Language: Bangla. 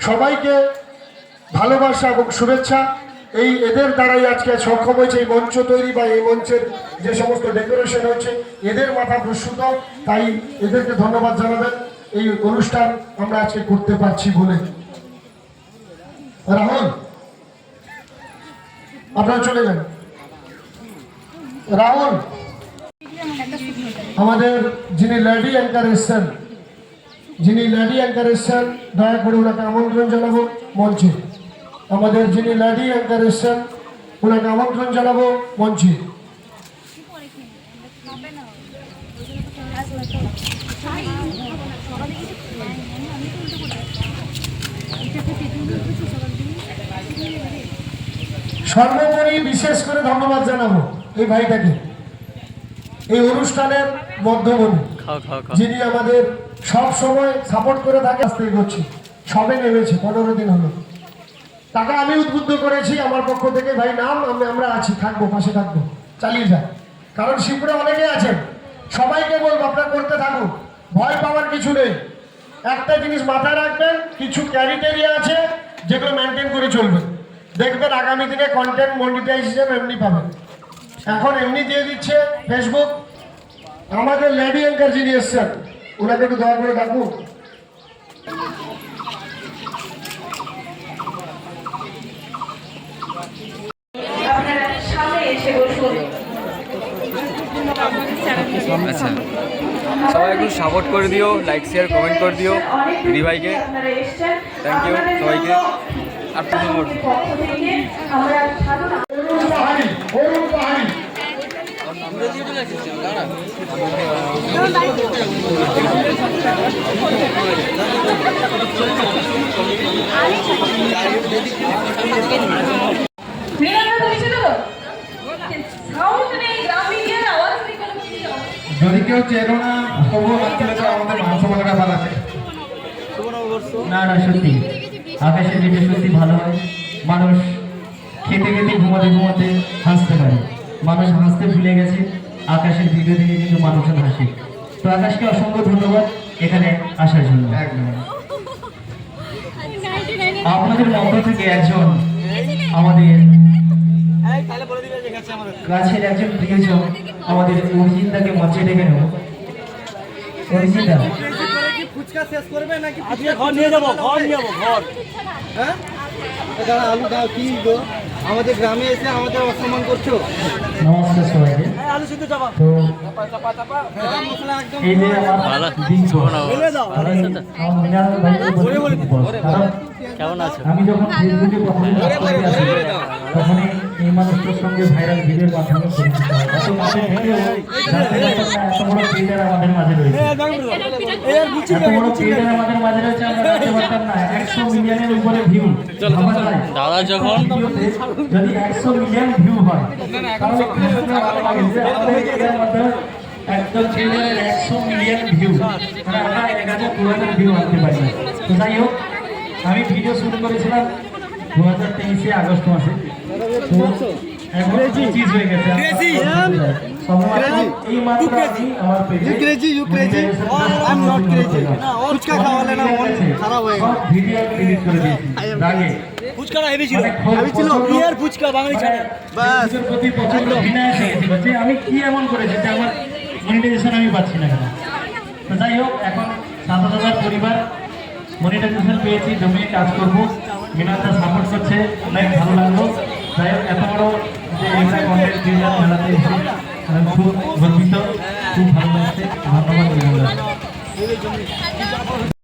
সবাইকে ভালোবাসা এবং শুভেচ্ছা। এদের দ্বারাই আজকে সক্ষম হয়েছে এই মঞ্চ তৈরি বা এই মঞ্চের যে সমস্ত ডেকোরেশন হচ্ছে, এদের মাথা প্রস্তুত, তাই এদেরকে ধন্যবাদ জানাবেন। এই অনুষ্ঠান আমরা আজকে করতে পারছি বলে। রাহুল, আপনারা চলে যান। রাহুল, আমাদের যিনি লেডি অ্যাঙ্কার এসছেন, দয়া করে ওনাকে আমন্ত্রণ জানাবো মঞ্চে। আমাদের যিনি লেডি অ্যাঙ্কার এসছেন ওনাকে আমন্ত্রণ জানাবো মঞ্চে। সর্বোপরি বিশেষ করে ধন্যবাদ জানাবো এই ভাইটাকে, এই অনুষ্ঠানের মধ্যমণি, যিনি আমাদের সব সময় সাপোর্ট করে থাকে। আসতে করছি, সবে নেমেছে, 15 দিন হলো। তাকে আমি উদ্বুদ্ধ করেছি আমার পক্ষ থেকে, ভাই নাম, আমরা আছি, থাকবো, পাশে থাকবো, চালিয়ে যান। কারণ শিবপুরে অনেকে আছেন, সবাইকে বলবো আপনারা করতে থাকুন, ভয় পাওয়ার কিছু নেই। একটা জিনিস মাথায় রাখবেন, কিছু ক্রাইটেরিয়া আছে যেগুলো মেনটেন করে চলবেন। দেখবেন আগামী দিনে কন্টেন্ট মনিটাইজেশন এমনি পাবেন। এখন এমনি দিয়ে দিচ্ছে ফেসবুক। আমাদের লেডি অ্যাঙ্কার যিনি এসছেন ওনাকে একটু দয়া করে ডাকুন। আচ্ছা, সবাই একটু সাপোর্ট করে দিও, লাইক শেয়ার কমেন্ট করে দিও দিদি ভাইকে। থ্যাংক ইউ সবাইকে। আর যদি কেউ চেনো না, তবুও হাত তুলে তো আমাদের মান সম্মানটা বাড়াতে। না না, সত্যি আকাশের দিকে সত্যি ভালো হয়। মানুষ খেতে খেতে ঘুমাতে ঘুমাতে হাসতে পারে। মানুষ হাসতে ভুলে গেছে, আকাশের ভিডিও দেখে কিন্তু মানুষজন হাসে। তো আকাশকে অসংখ্য ধন্যবাদ এখানে আসার জন্য। আপনাদের মধ্য থেকে একজন আমাদের কাছের একজন প্রিয়জন, আমাদের অরিজিৎদাকে মঞ্চে ডেকে নেব। অরিজিৎদা, ফুচকা শেষ করবে নাকি ঘর নিয়ে যাবো? ঘর নিয়ে যাবো, ঘর। হ্যাঁ, আলু দাও কি গো? আমাদের গ্রামে এসে আমাদের অসম্মান করছো। নমস্কার সবাইকে। আলু সিদ্ধ চাপা, তো মশলা একদম এই যে আমার কেমন আছো? আমি যখন ফেসবুকে তখনই এই মানুষটার সঙ্গে ভাইরাল ভিডিওর মাধ্যমে পরিচিত হয়। এত বড় ক্রিয়েটার আমাদের মাঝে রয়েছে, এত বড় ক্রিয়েটার আমাদের মাঝে রয়েছে, আমরা জানতে পারতাম না। 100 মিলিয়নের উপরে ভিউ। দাদা যখন যদি 100 মিলিয়ন ভিউ হয় তাহলে একদম 100 মিলিয়ন ভিউ, মানে আমরা 1000 ভিউ আনতে পারি। তো যাই হোক, আমি ভিডিও শুরু করেছিলাম 2023 আগস্ট মাসে। এখন চিজ হয়ে গেছে এই মাত্র আমি আমার পেজে ভিডিও এডিট করে দিয়েছি। আগে ফুচকাটা হেভি ছিল, হেভি ছিল বিয়ার ফুচকা বাঙালি ছাড়া। বাস প্রতি প্রচন্ড বিনাশ হয়েছিল যে আমি কি এমন করেছি যে আমার মনিটাইজেশন আমি পাচ্ছি না কেন। তো যাই হোক, এখন 7000 পরিবার মনিটাইজেশন পেয়েছি, জমিয়ে কাজ করবো। মিনাদা সাপোর্ট করছে, অনেক ভালো লাগলো। যাই হোক, এত বড় যে এখানে কন্টেন্ট ক্রিয়েটার মেলাতে এসে খুব গর্বিত, খুব ভালো লাগছে। ধন্যবাদ।